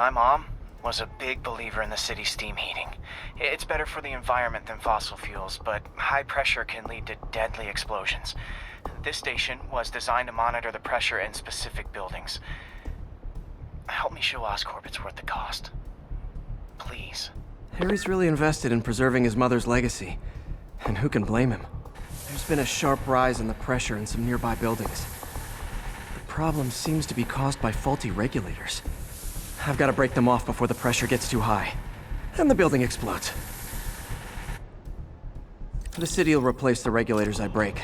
My mom was a big believer in the city's steam heating. It's better for the environment than fossil fuels, but high pressure can lead to deadly explosions. This station was designed to monitor the pressure in specific buildings. Help me show Oscorp it's worth the cost. Please. Harry's really invested in preserving his mother's legacy. And who can blame him? There's been a sharp rise in the pressure in some nearby buildings. The problem seems to be caused by faulty regulators. I've got to break them off before the pressure gets too high. And the building explodes. The city will replace the regulators I break.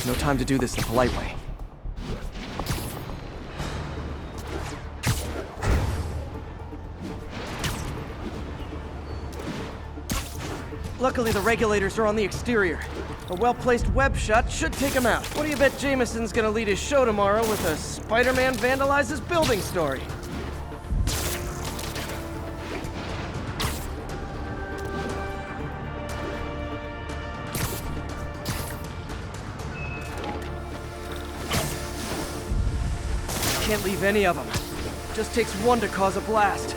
No time to do this the polite way. Luckily, the regulators are on the exterior. A well-placed web shot should take him out. What do you bet Jameson's gonna lead his show tomorrow with a Spider-Man vandalizes building story? Can't leave any of them. Just takes one to cause a blast.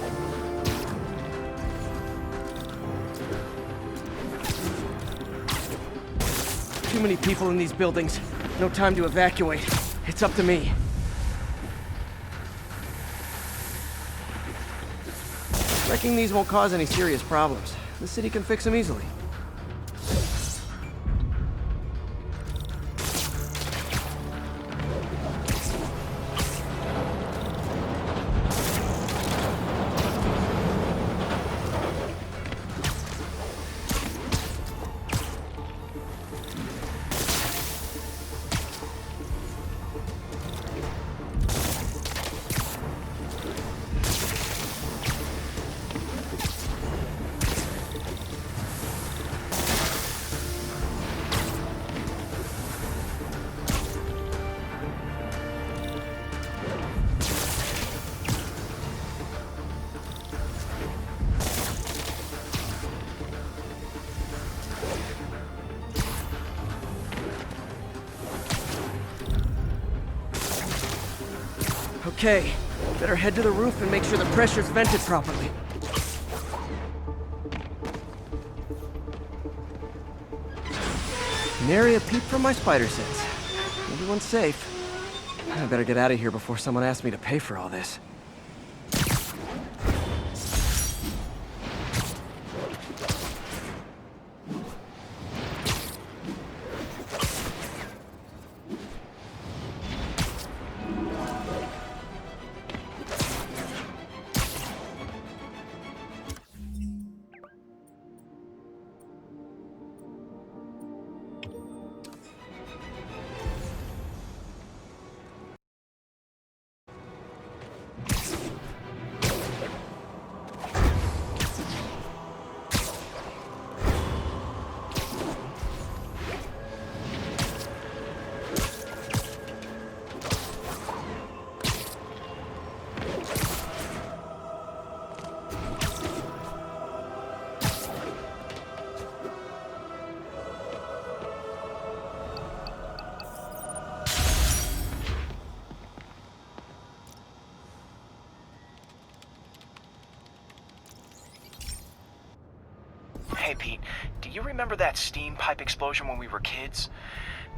Too many people in these buildings. No time to evacuate. It's up to me. Wrecking these won't cause any serious problems. The city can fix them easily. Okay, better head to the roof and make sure the pressure's vented properly. Nary a peep from my spider sense. Everyone's safe. I better get out of here before someone asks me to pay for all this. Hey Pete, do you remember that steam pipe explosion when we were kids?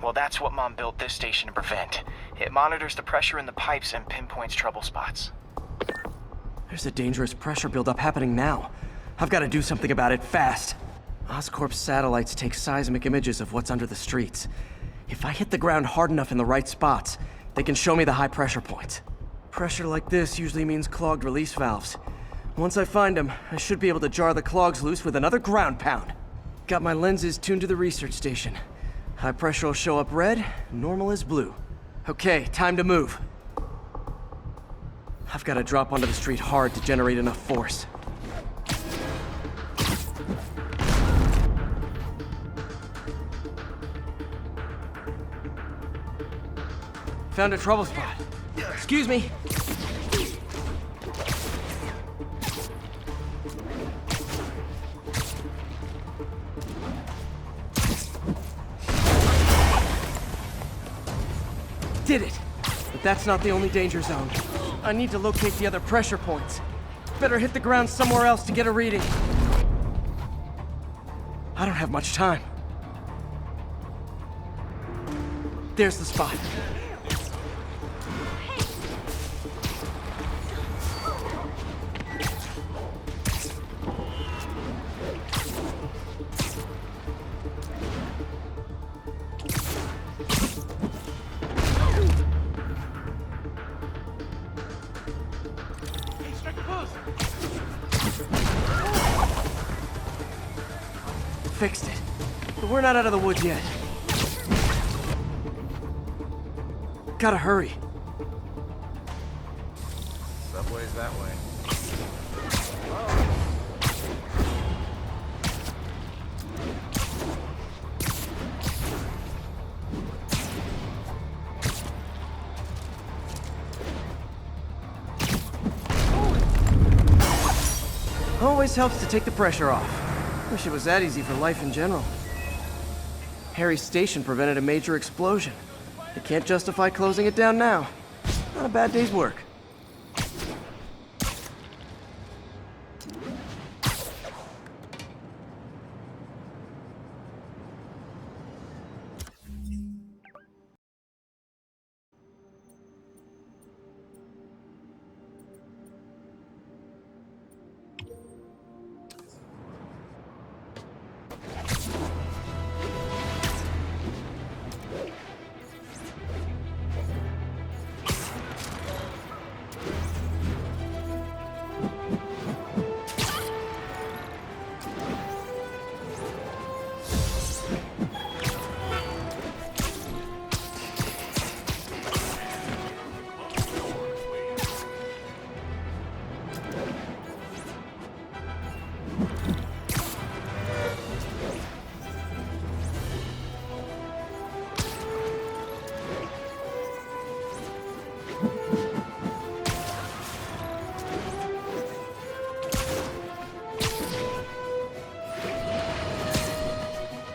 Well, that's what Mom built this station to prevent. It monitors the pressure in the pipes and pinpoints trouble spots. There's a dangerous pressure buildup happening now. I've got to do something about it fast. Oscorp's satellites take seismic images of what's under the streets. If I hit the ground hard enough in the right spots, they can show me the high pressure points. Pressure like this usually means clogged release valves. Once I find them, I should be able to jar the clogs loose with another ground pound. Got my lenses tuned to the research station. High pressure will show up red, normal is blue. Okay, time to move. I've got to drop onto the street hard to generate enough force. Found a trouble spot. Excuse me. Did it! But that's not the only danger zone. I need to locate the other pressure points. Better hit the ground somewhere else to get a reading. I don't have much time. There's the spot. Fixed it. But we're not out of the woods yet. Gotta hurry. Subway's that way. Always helps to take the pressure off. Wish it was that easy for life in general. Harry's station prevented a major explosion. They can't justify closing it down now. Not a bad day's work.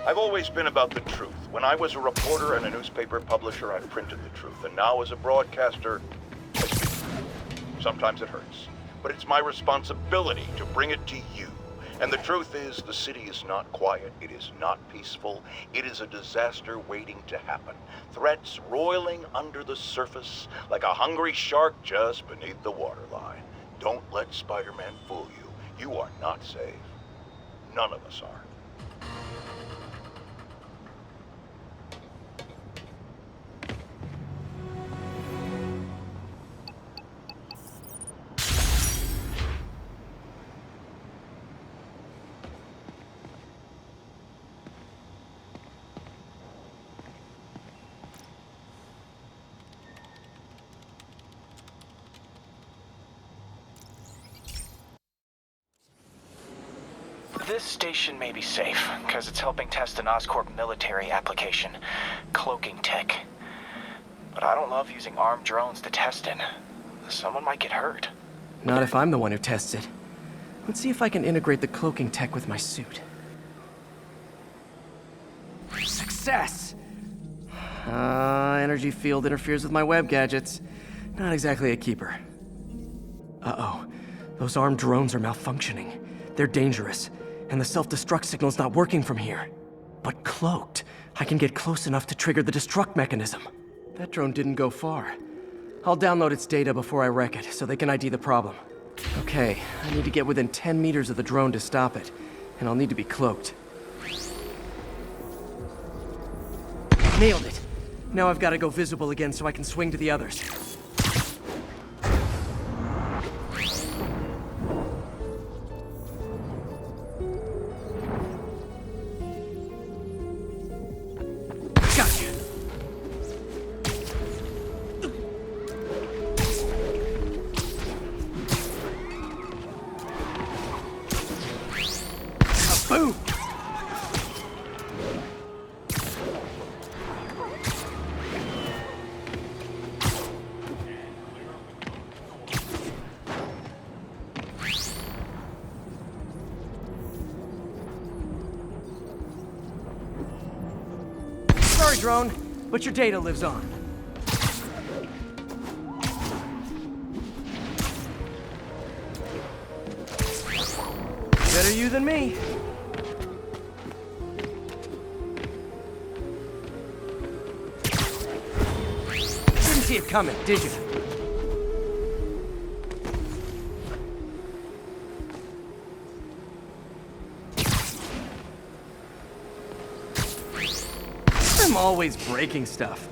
I've always been about the truth. When I was a reporter and a newspaper publisher, I printed the truth. And now as a broadcaster, I speak the truth. Sometimes it hurts. But it's my responsibility to bring it to you. And the truth is, the city is not quiet. It is not peaceful. It is a disaster waiting to happen. Threats roiling under the surface like a hungry shark just beneath the waterline. Don't let Spider-Man fool you. You are not safe. None of us are. This station may be safe, because it's helping test an Oscorp military application, cloaking tech. But I don't love using armed drones to test it. Someone might get hurt. Not if I'm the one who tests it. Let's see if I can integrate the cloaking tech with my suit. Success! Energy field interferes with my web gadgets. Not exactly a keeper. Uh-oh. Those armed drones are malfunctioning. They're dangerous, and the self-destruct signal's not working from here. But cloaked, I can get close enough to trigger the destruct mechanism. That drone didn't go far. I'll download its data before I wreck it, so they can ID the problem. Okay, I need to get within 10 meters of the drone to stop it, and I'll need to be cloaked. Nailed it! Now I've got to go visible again so I can swing to the others. Gotcha! Boom! Sorry, drone, but your data lives on. Better you than me. Didn't see it coming, did you? I'm always breaking stuff.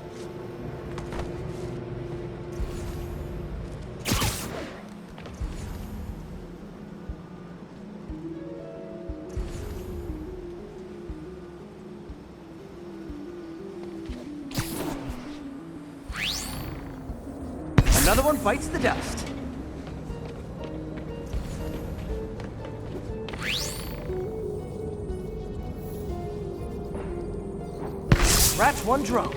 Another one bites the dust. Scratch one drone.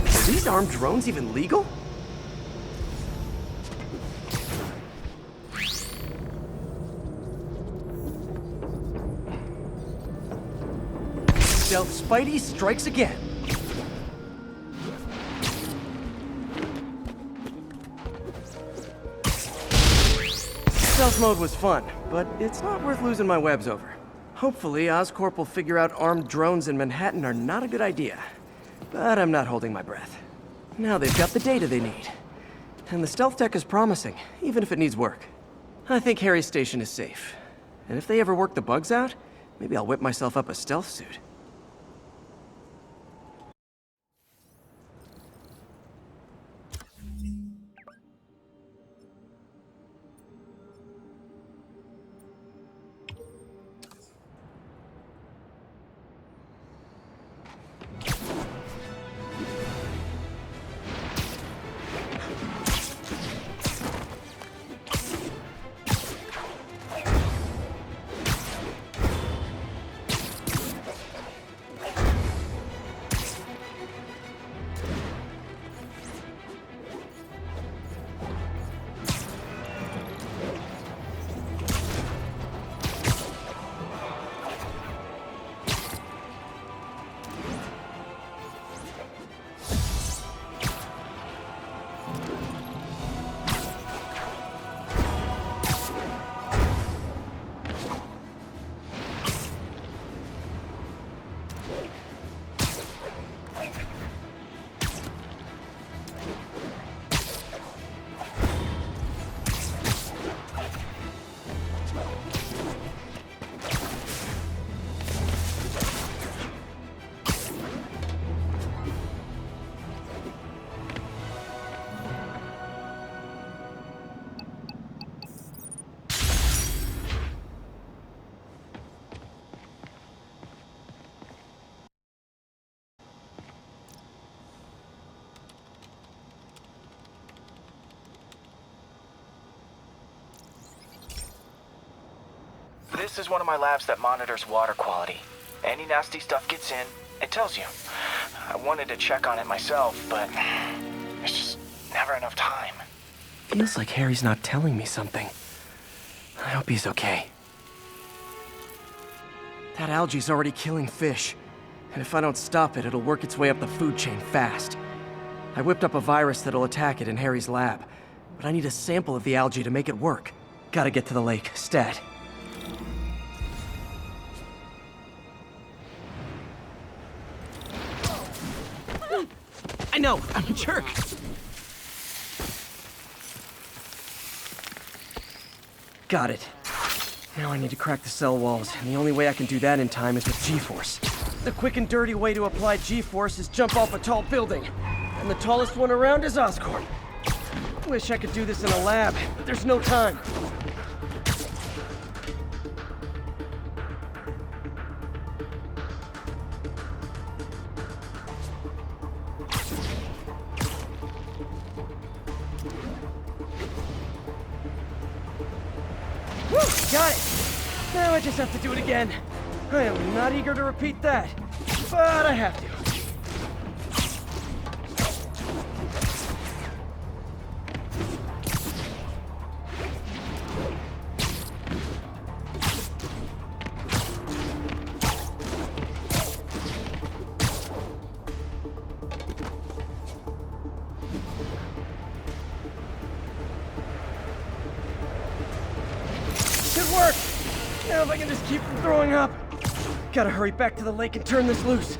Are these armed drones even legal? Stealth Spidey strikes again. Stealth mode was fun, but it's not worth losing my webs over. Hopefully, Oscorp will figure out armed drones in Manhattan are not a good idea. But I'm not holding my breath. Now they've got the data they need. And the stealth tech is promising, even if it needs work. I think Harry's station is safe. And if they ever work the bugs out, maybe I'll whip myself up a stealth suit. This is one of my labs that monitors water quality. Any nasty stuff gets in, it tells you. I wanted to check on it myself, but there's just never enough time. Feels like Harry's not telling me something. I hope he's okay. That algae's already killing fish. And if I don't stop it, it'll work its way up the food chain fast. I whipped up a virus that'll attack it in Harry's lab. But I need a sample of the algae to make it work. Gotta get to the lake, stat. I know, I'm a jerk. Got it. Now I need to crack the cell walls, and the only way I can do that in time is with G-Force. The quick and dirty way to apply G-Force is jump off a tall building. And the tallest one around is Oscorp. Wish I could do this in a lab, but there's no time. Woo! Got it! Now I just have to do it again. I am not eager to repeat that, but I have to. work! Now if I can just keep from throwing up. Gotta hurry back to the lake and turn this loose.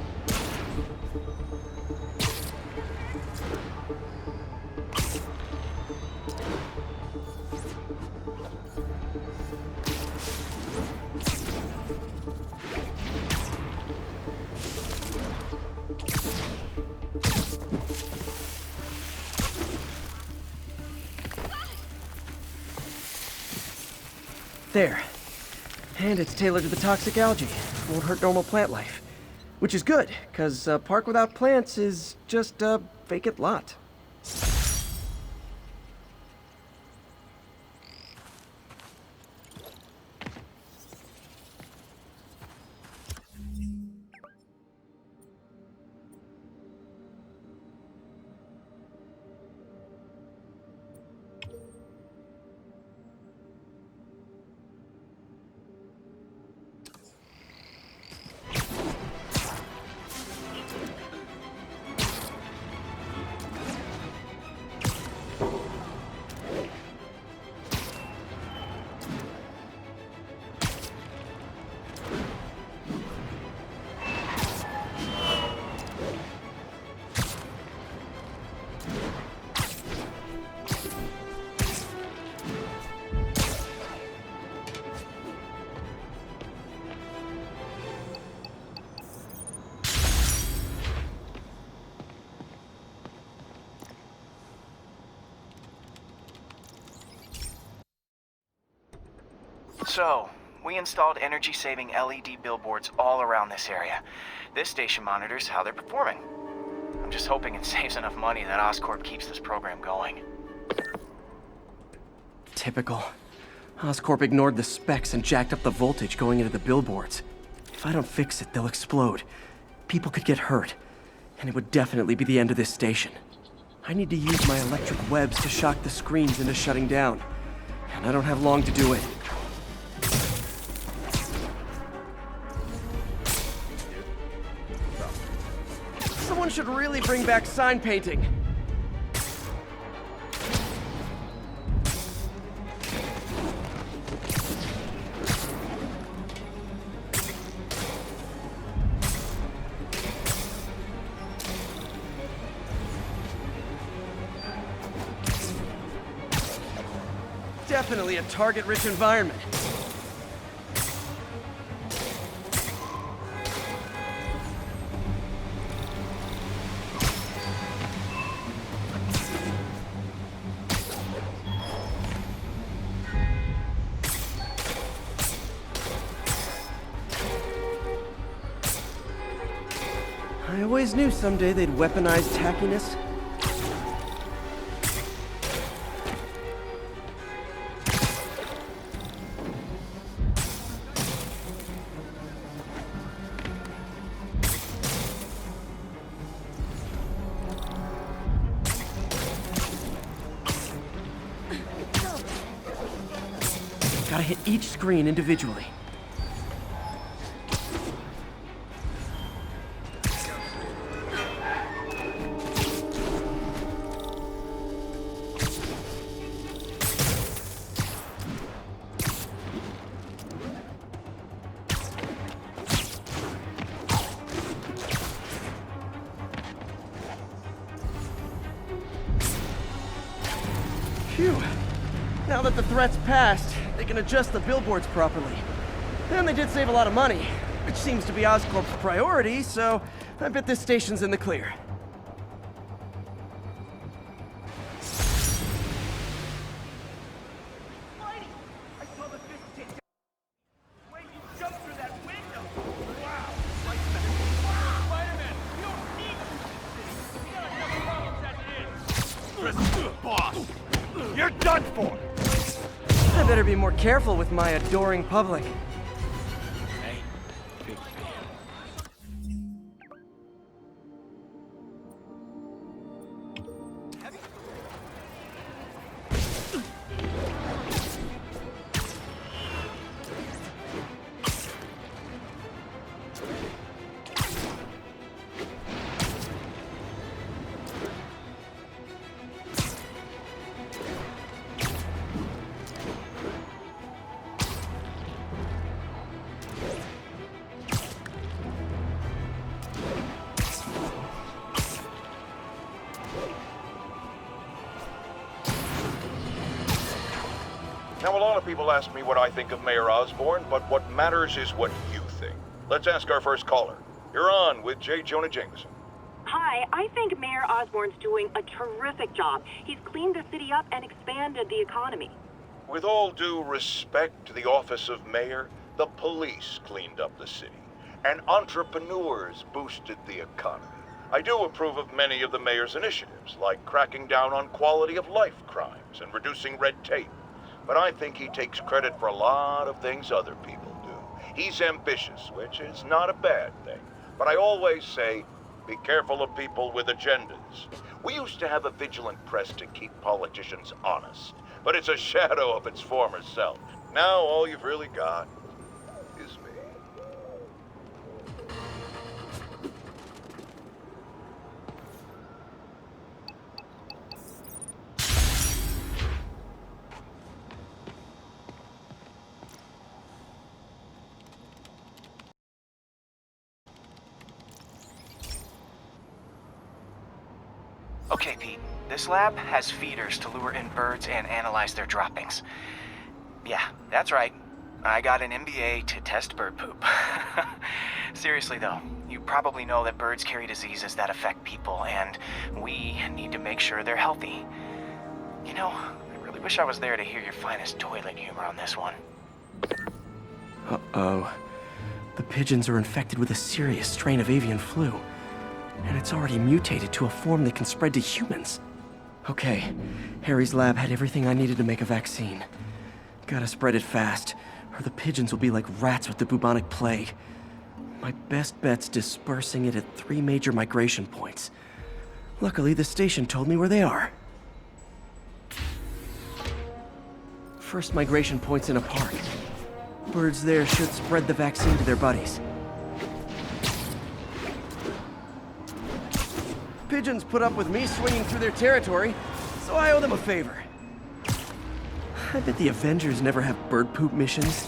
There. And it's tailored to the toxic algae. Won't hurt normal plant life. Which is good, because a park without plants is just a vacant lot. So, we installed energy-saving LED billboards all around this area. This station monitors how they're performing. I'm just hoping it saves enough money that Oscorp keeps this program going. Typical. Oscorp ignored the specs and jacked up the voltage going into the billboards. If I don't fix it, they'll explode. People could get hurt. And it would definitely be the end of this station. I need to use my electric webs to shock the screens into shutting down. And I don't have long to do it. Someone should really bring back sign painting. Definitely a target-rich environment. I always knew someday they'd weaponize tackiness. Gotta hit each screen individually. Phew. Now that the threat's passed, they can adjust the billboards properly. And they did save a lot of money, which seems to be Oscorp's priority, so I bet this station's in the clear. You're done for! I better be more careful with my adoring public. Hey, big fan. Now, a lot of people ask me what I think of Mayor Osborn, but what matters is what you think. Let's ask our first caller. You're on with J. Jonah Jameson. Hi, I think Mayor Osborn's doing a terrific job. He's cleaned the city up and expanded the economy. With all due respect to the office of mayor, the police cleaned up the city, and entrepreneurs boosted the economy. I do approve of many of the mayor's initiatives, like cracking down on quality of life crimes and reducing red tape. But I think he takes credit for a lot of things other people do. He's ambitious, which is not a bad thing. But I always say, be careful of people with agendas. We used to have a vigilant press to keep politicians honest, but it's a shadow of its former self. Now all you've really got is me. Okay, Pete. This lab has feeders to lure in birds and analyze their droppings. Yeah, that's right. I got an MBA to test bird poop. Seriously though, you probably know that birds carry diseases that affect people, and we need to make sure they're healthy. You know, I really wish I was there to hear your finest toilet humor on this one. Uh-oh. The pigeons are infected with a serious strain of avian flu. And it's already mutated to a form that can spread to humans. Okay, Harry's lab had everything I needed to make a vaccine. Gotta spread it fast, or the pigeons will be like rats with the bubonic plague. My best bet's dispersing it at 3 major migration points. Luckily, the station told me where they are. First migration point's in a park. Birds there should spread the vaccine to their buddies. Pigeons put up with me swinging through their territory, so I owe them a favor. I bet the Avengers never have bird poop missions.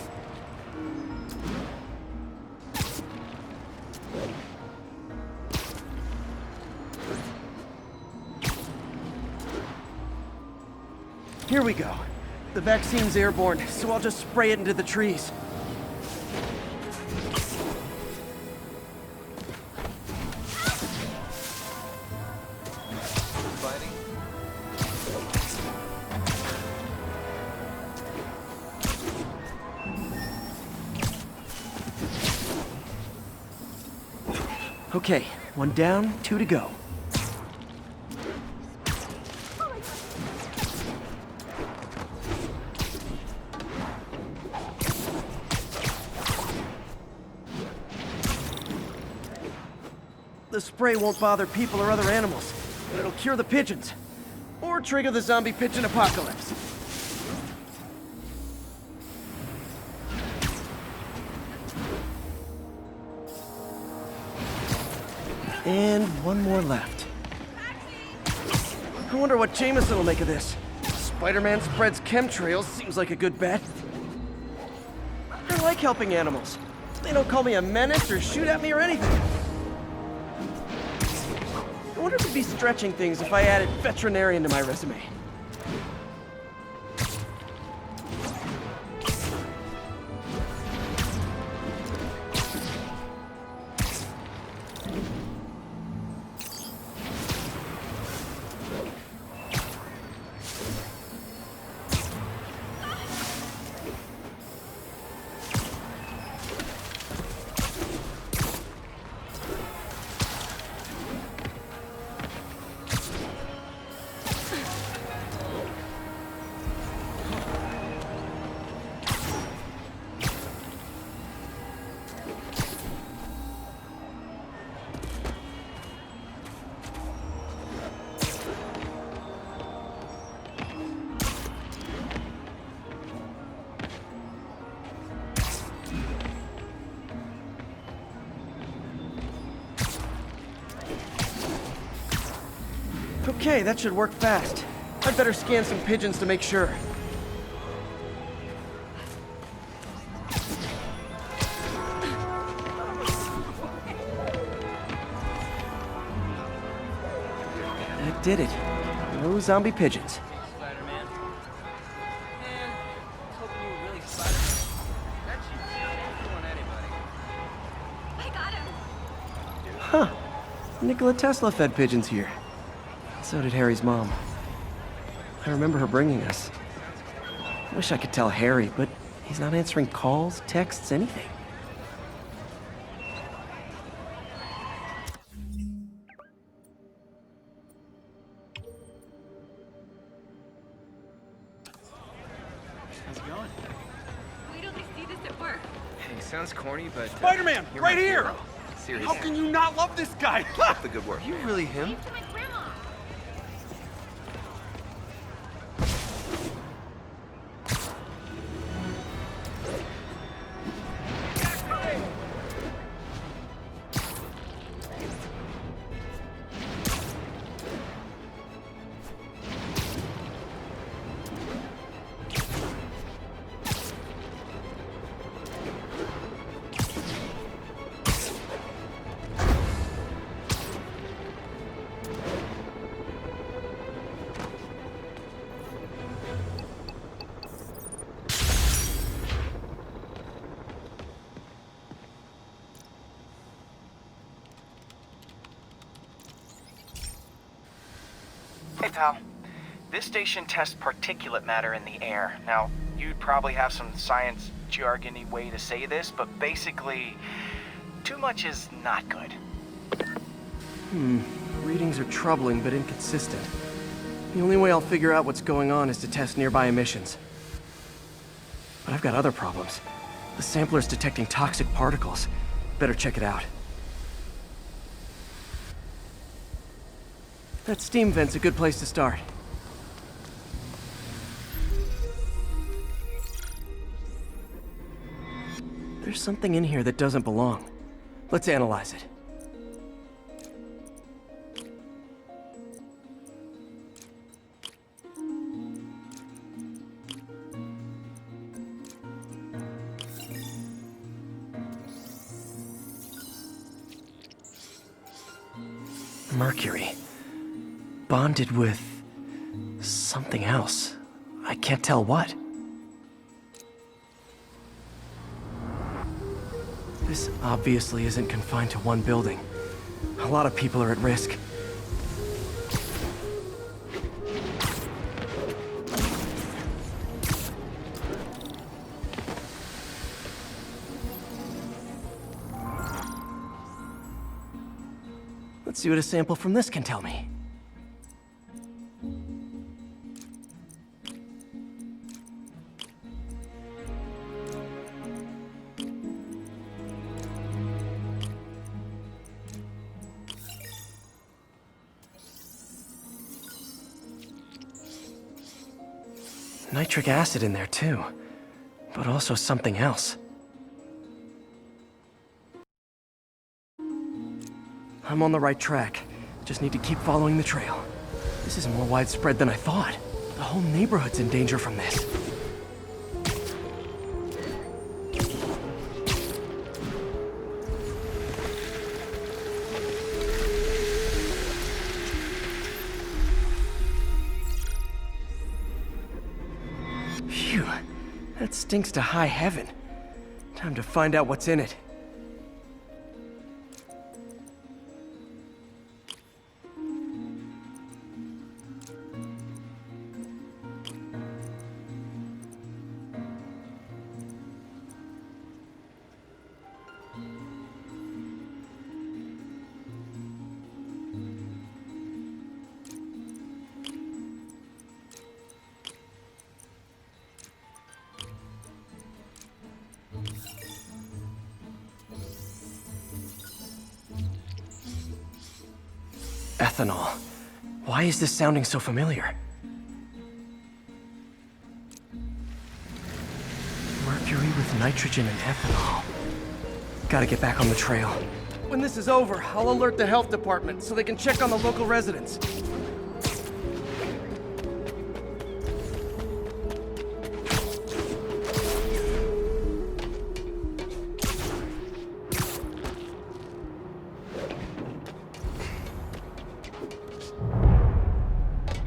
Here we go. The vaccine's airborne, so I'll just spray it into the trees. Okay, 1 down, 2 to go. The spray won't bother people or other animals, but it'll cure the pigeons. Or trigger the zombie pigeon apocalypse. And 1 more left. I wonder what Jameson will make of this. Spider-Man spreads chemtrails, seems like a good bet. I like helping animals. They don't call me a menace or shoot at me or anything. I wonder if it'd be stretching things if I added veterinarian to my resume. Okay, that should work fast. I'd better scan some pigeons to make sure. That did it. No zombie pigeons. Spider-Man. Man, Nikola Tesla fed pigeons here. So did Harry's mom. I remember her bringing us. Wish I could tell Harry, but he's not answering calls, texts, anything. How's it going? Wait till they see this at work. Hey, sounds corny, but Spider-Man, you're right my here! hero. Seriously. How can you not love this guy? The good work. Are you really him? To my grandma. Hey, pal. This station tests particulate matter in the air. Now, you'd probably have some science jargony way to say this, but basically, too much is not good. Readings are troubling but inconsistent. The only way I'll figure out what's going on is to test nearby emissions. But I've got other problems. The sampler's detecting toxic particles. Better check it out. That steam vent's a good place to start. There's something in here that doesn't belong. Let's analyze it. Mercury. Bonded with something else. I can't tell what. This obviously isn't confined to one building. A lot of people are at risk. Let's see what a sample from this can tell me. Nitric acid in there too, but also something else. I'm on the right track. Just need to keep following the trail. This is more widespread than I thought. The whole neighborhood's in danger from this. Phew, that stinks to high heaven. Time to find out what's in it. Ethanol. Why is this sounding so familiar? Mercury with nitrogen and ethanol. Gotta get back on the trail. When this is over, I'll alert the health department so they can check on the local residents.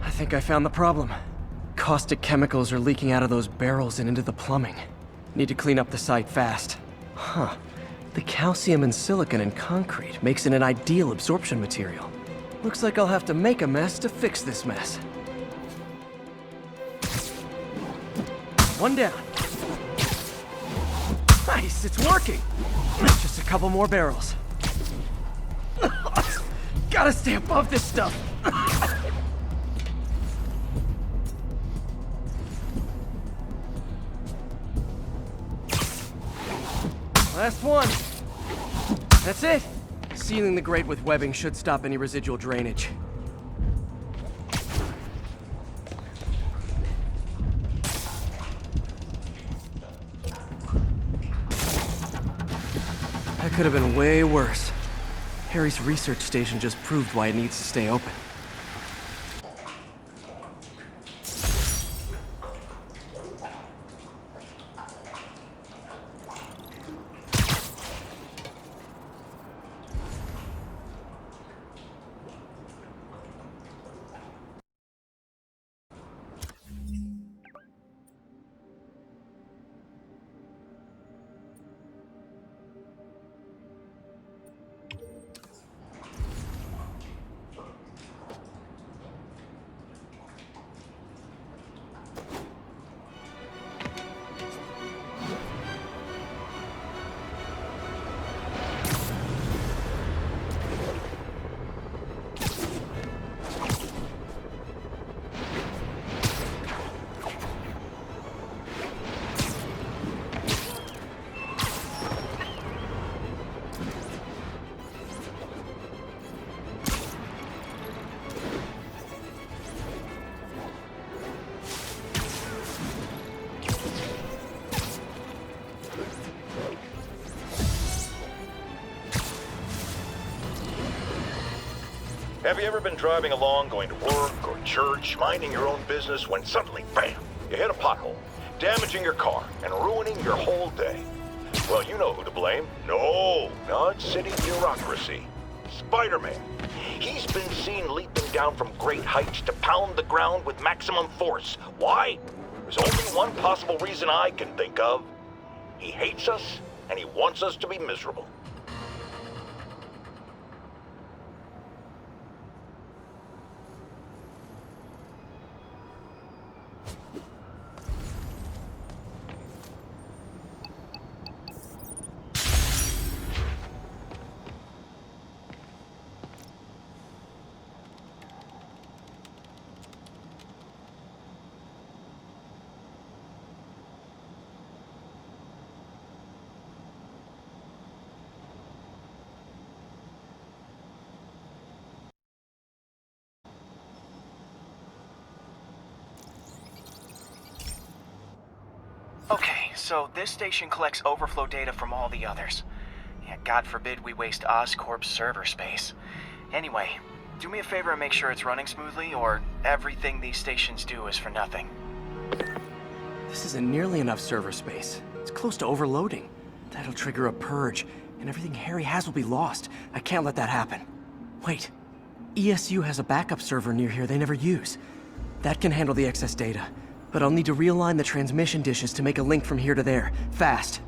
I think I found the problem. Caustic chemicals are leaking out of those barrels and into the plumbing. Need to clean up the site fast. Huh. The calcium and silicon in concrete makes it an ideal absorption material. Looks like I'll have to make a mess to fix this mess. One down. Nice, it's working! Just a couple more barrels. Gotta stay above this stuff! Last one. That's it. Sealing the grate with webbing should stop any residual drainage. That could have been way worse. Harry's research station just proved why it needs to stay open. Have you ever been driving along, going to work or church, minding your own business, when suddenly, bam, you hit a pothole, damaging your car and ruining your whole day? Well, you know who to blame. No, not city bureaucracy. Spider-Man. He's been seen leaping down from great heights to pound the ground with maximum force. Why? There's only one possible reason I can think of. He hates us, and he wants us to be miserable. Okay, so this station collects overflow data from all the others. Yeah, God forbid we waste Oscorp's server space. Anyway, do me a favor and make sure it's running smoothly, or everything these stations do is for nothing. This isn't nearly enough server space. It's close to overloading. That'll trigger a purge, and everything Harry has will be lost. I can't let that happen. Wait. ESU has a backup server near here they never use. That can handle the excess data. But I'll need to realign the transmission dishes to make a link from here to there, fast.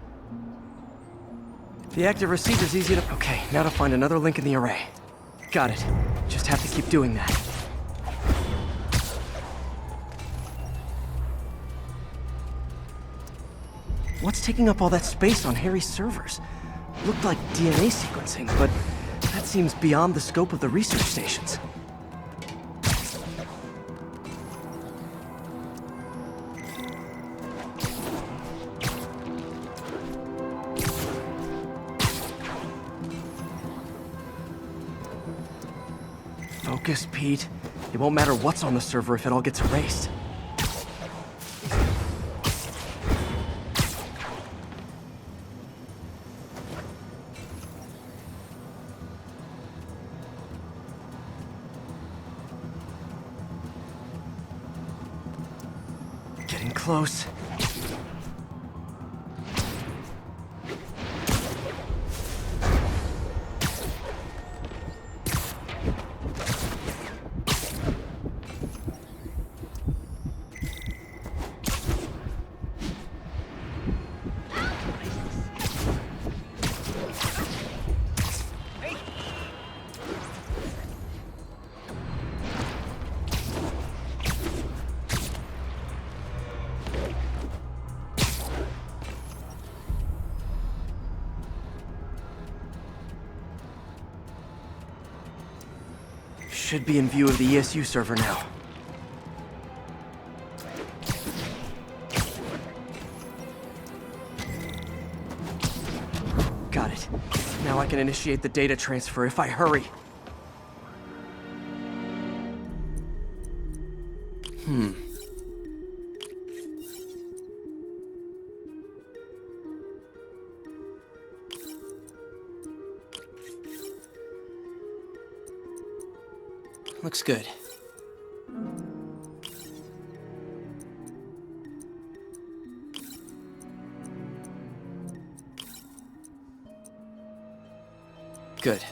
The active receiver's easy to... Okay, now to find another link in the array. Got it. Just have to keep doing that. What's taking up all that space on Harry's servers? Looked like DNA sequencing, but that seems beyond the scope of the research stations. Focus, Pete. It won't matter what's on the server if it all gets erased. Getting close. Should be in view of the ESU server now. Got it. Now I can initiate the data transfer if I hurry. Looks good. Good.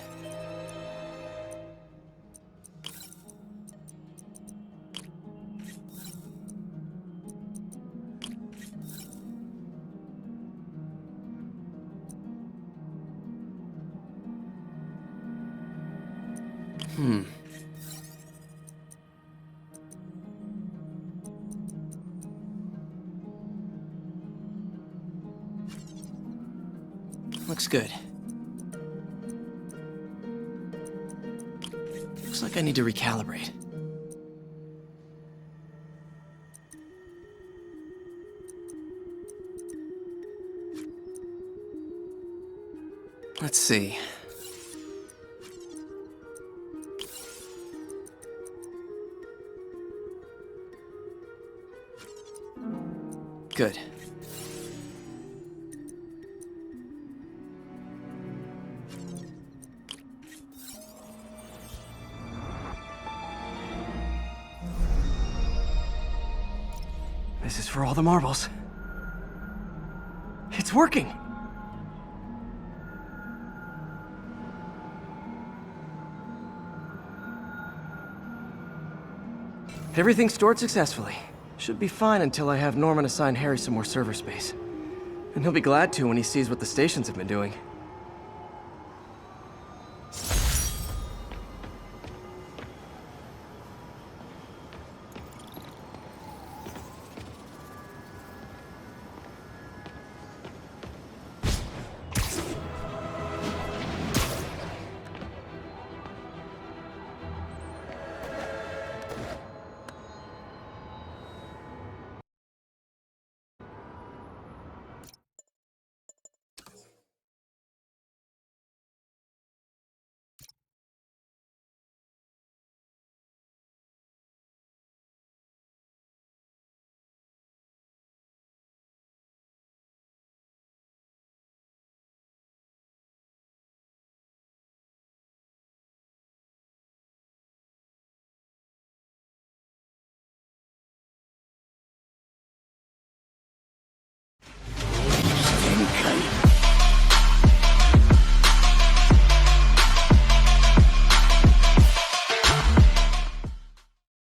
Looks good. Looks like I need to recalibrate. Let's see. Good. This is for all the marbles. It's working! Everything stored successfully. Should be fine until I have Norman assign Harry some more server space. And he'll be glad to when he sees what the stations have been doing.